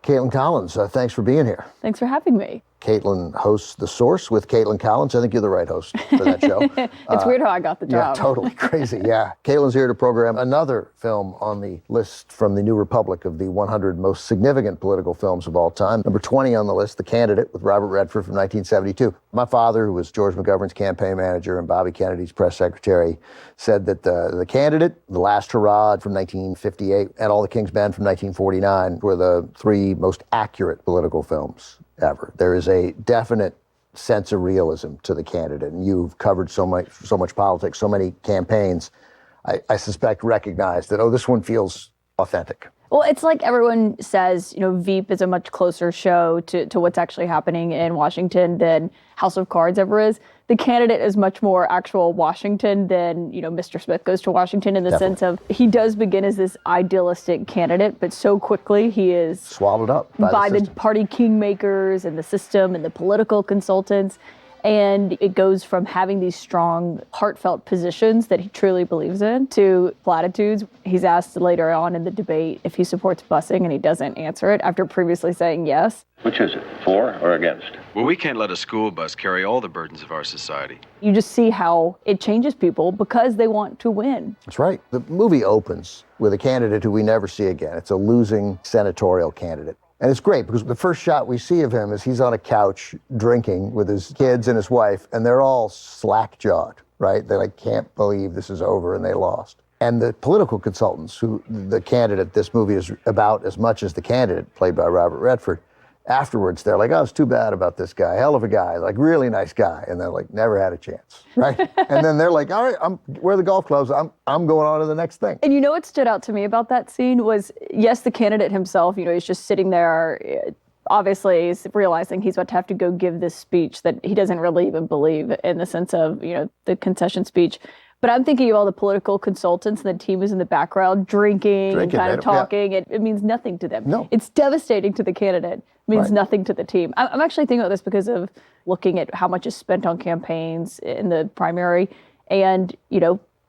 Caitlin Collins, thanks for being here. Thanks for having me. Caitlin hosts The Source with Caitlin Collins. I think you're the right host for that show. It's weird how I got the job. Yeah, totally crazy, yeah. Caitlin's here to program another film on the list from the New Republic of the 100 most significant political films of all time. Number 20 on the list, The Candidate with Robert Redford from 1972. My father, who was George McGovern's campaign manager and Bobby Kennedy's press secretary, said that The Candidate, The Last Hurrah from 1958, and All the King's Men from 1949 were the three most accurate political films ever. There is a definite sense of realism to The Candidate, and you've covered so much politics, so many campaigns. I suspect recognize that, this one feels authentic. Well, it's like everyone says, Veep is a much closer show to what's actually happening in Washington than House of Cards ever is. The Candidate is much more actual Washington than, Mr. Smith Goes to Washington, in the Definitely. sense of he does begin as this idealistic candidate, but so quickly he is swallowed up by the party kingmakers and the system and the political consultants. And it goes from having these strong, heartfelt positions that he truly believes in to platitudes. He's asked later on in the debate if he supports busing, and he doesn't answer it after previously saying yes. Which is it, for or against? Well, we can't let a school bus carry all the burdens of our society. You just see how it changes people because they want to win. That's right. The movie opens with a candidate who we never see again. It's a losing senatorial candidate. And it's great because the first shot we see of him is he's on a couch drinking with his kids and his wife, and they're all slack-jawed, right? They can't believe this is over and they lost. And the political consultants who the candidate this movie is about as much as the candidate, played by Robert Redford, afterwards they're like, it's too bad about this guy, hell of a guy, really nice guy. And they're like, never had a chance, right? And then they're like, all right, where are the golf clubs? I'm going on to the next thing. And what stood out to me about that scene was, yes, the candidate himself, he's just sitting there, obviously he's realizing he's about to have to go give this speech that he doesn't really even believe, in the sense of, the concession speech. But I'm thinking of all the political consultants and the team is in the background drinking and kind of talking. Yeah. It means nothing to them. No. It's devastating to the candidate. It means Right. nothing to the team. I'm actually thinking about this because of looking at how much is spent on campaigns in the primary. And,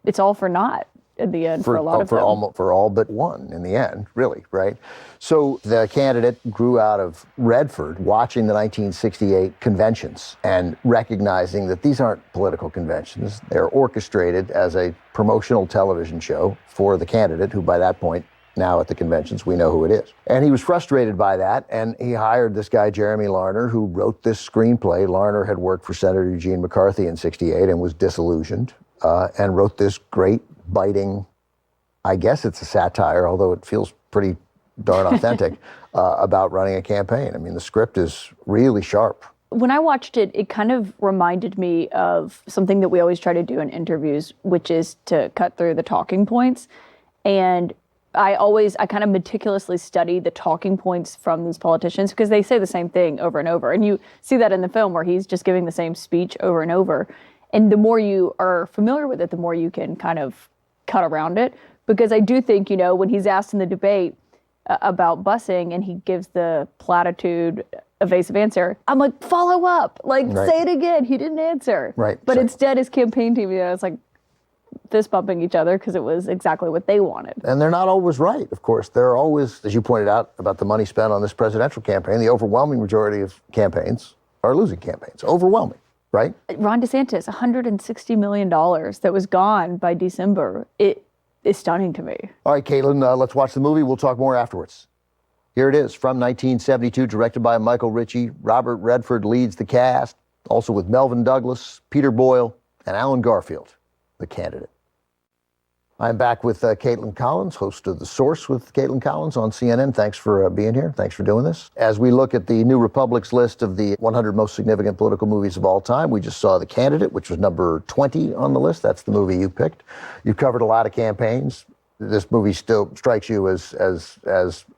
it's all for naught in the end for a lot of them. For all but one in the end, really, right? So the candidate grew out of Redford watching the 1968 conventions and recognizing that these aren't political conventions. They're orchestrated as a promotional television show for the candidate, who by that point, now at the conventions, we know who it is. And he was frustrated by that, and he hired this guy, Jeremy Larner, who wrote this screenplay. Larner had worked for Senator Eugene McCarthy in '68 and was disillusioned, and wrote this great, biting, I guess it's a satire, although it feels pretty darn authentic, about running a campaign. I mean, the script is really sharp. When I watched it, it kind of reminded me of something that we always try to do in interviews, which is to cut through the talking points. And I kind of meticulously study the talking points from these politicians because they say the same thing over and over. And you see that in the film where he's just giving the same speech over and over. And the more you are familiar with it, the more you can kind of cut around it. Because I do think, when he's asked in the debate about busing and he gives the platitude evasive answer, I'm like, follow up, Right. Say it again. He didn't answer. Right. But So- instead his campaign team, it's like fist bumping each other because it was exactly what they wanted. And they're not always right, of course. There are always, as you pointed out about the money spent on this presidential campaign, the overwhelming majority of campaigns are losing campaigns. Overwhelming, right? Ron DeSantis, $160 million that was gone by December. It is stunning to me. All right, Caitlin, let's watch the movie. We'll talk more afterwards. Here it is, from 1972, directed by Michael Ritchie. Robert Redford leads the cast, also with Melvin Douglas, Peter Boyle, and Alan Garfield, The Candidate. I'm back with Caitlin Collins, host of The Source with Caitlin Collins on CNN. Thanks for being here. Thanks for doing this. As we look at the New Republic's list of the 100 most significant political movies of all time, we just saw The Candidate, which was number 20 on the list. That's the movie you picked. You've covered a lot of campaigns. This movie still strikes you as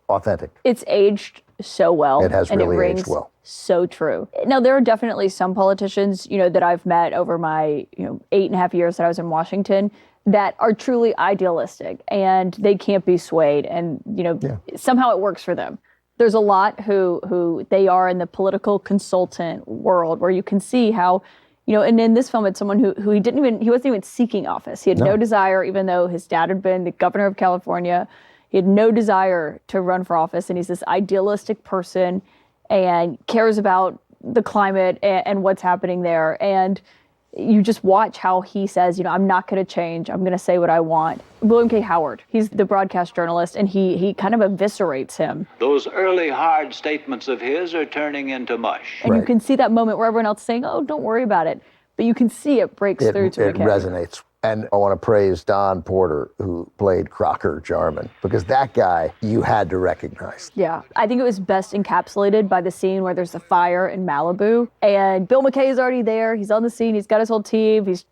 authentic. It's aged so well. It has and really it rings aged well. So true. Now, there are definitely some politicians, that I've met over my, 8.5 years that I was in Washington that are truly idealistic and they can't be swayed. And, somehow it works for them. There's a lot who they are in the political consultant world where you can see how, and in this film, it's someone who he wasn't even seeking office. He had no desire, even though his dad had been the governor of California. He had no desire to run for office, and he's this idealistic person and cares about the climate and what's happening there. And you just watch how he says, I'm not going to change. I'm going to say what I want. William K. Howard, he's the broadcast journalist, and he kind of eviscerates him. Those early hard statements of his are turning into mush. And you can see that moment where everyone else is saying, oh, don't worry about it. But you can see it breaks through to It McCain. resonates. And I want to praise Don Porter, who played Crocker Jarman, because that guy you had to recognize. Yeah, I think it was best encapsulated by the scene where there's the fire in Malibu, and Bill McKay is already there. He's on the scene. He's got his whole team. He's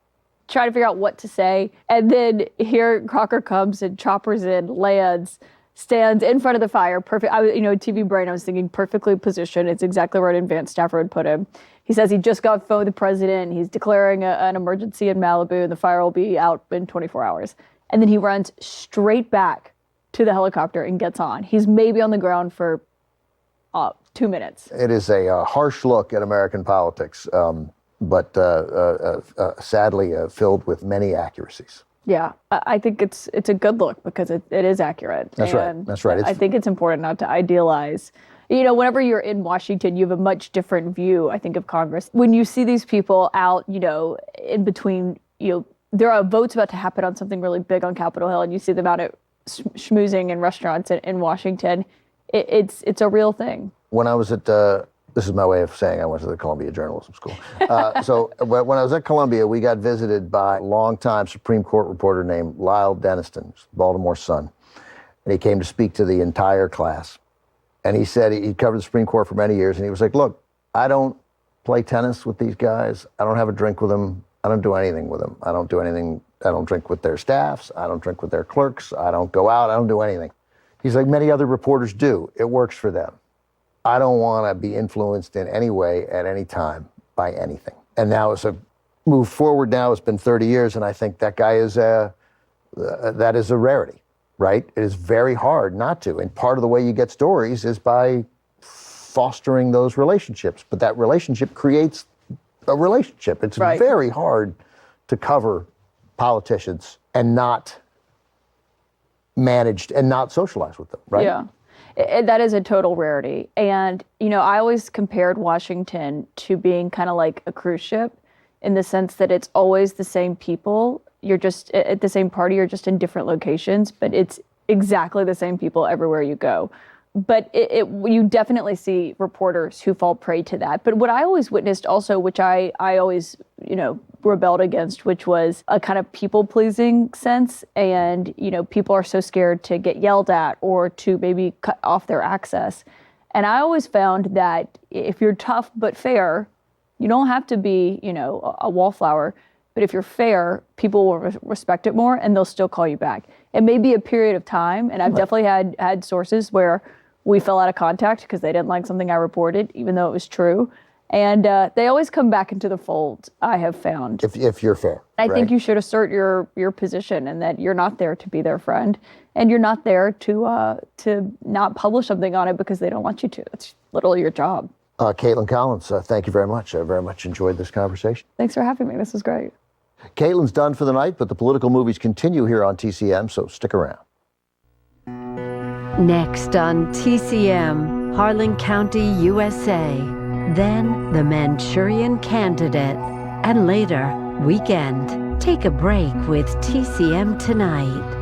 trying to figure out what to say. And then here Crocker comes and choppers in, lands, stands in front of the fire. Perfect. TV brain, I was thinking perfectly positioned. It's exactly where an advanced staffer would put him. He says he just got off the phone with the president. He's declaring an emergency in Malibu, and the fire will be out in 24 hours. And then he runs straight back to the helicopter and gets on. He's maybe on the ground for 2 minutes. It is a harsh look at American politics, but sadly filled with many accuracies. Yeah, I think it's a good look because it is accurate. That's right. That's right. I think it's important not to idealize. Whenever you're in Washington, you have a much different view, I think, of Congress. When you see these people out, in between, there are votes about to happen on something really big on Capitol Hill, and you see them out at schmoozing in restaurants in Washington. It's a real thing. When I was at, this is my way of saying I went to the Columbia Journalism School. So when I was at Columbia, we got visited by a longtime Supreme Court reporter named Lyle Denniston, Baltimore Sun. And he came to speak to the entire class. And he said he covered the Supreme Court for many years, and he was like, look, I don't play tennis with these guys. I don't have a drink with them. I don't do anything with them. I don't do anything. I don't drink with their staffs. I don't drink with their clerks. I don't go out. I don't do anything. He's like, many other reporters do. It works for them. I don't want to be influenced in any way at any time by anything. And now it's a move forward now. It's been 30 years, and I think that guy is that is a rarity. Right? It is very hard not to. And part of the way you get stories is by fostering those relationships. But that relationship creates a relationship. It's very hard to cover politicians and not manage and not socialize with them, right? Yeah. That is a total rarity. And, I always compared Washington to being kind of like a cruise ship in the sense that it's always the same people. You're just at the same party, you're just in different locations, but it's exactly the same people everywhere you go. But you definitely see reporters who fall prey to that. But what I always witnessed also, which I always, rebelled against, which was a kind of people-pleasing sense. And, people are so scared to get yelled at or to maybe cut off their access. And I always found that if you're tough but fair, you don't have to be, a wallflower. But if you're fair, people will respect it more, and they'll still call you back. It may be a period of time, and I've definitely had sources where we fell out of contact because they didn't like something I reported, even though it was true. And they always come back into the fold, I have found. If you're fair. I think you should assert your position, and that you're not there to be their friend, and you're not there to not publish something on it because they don't want you to. It's literally your job. Caitlin Collins, thank you very much. I very much enjoyed this conversation. Thanks for having me. This was great. Caitlin's done for the night, but the political movies continue here on TCM, so stick around. Next on TCM, Harlan County, USA. Then The Manchurian Candidate. And later, Weekend. Take a break with TCM Tonight.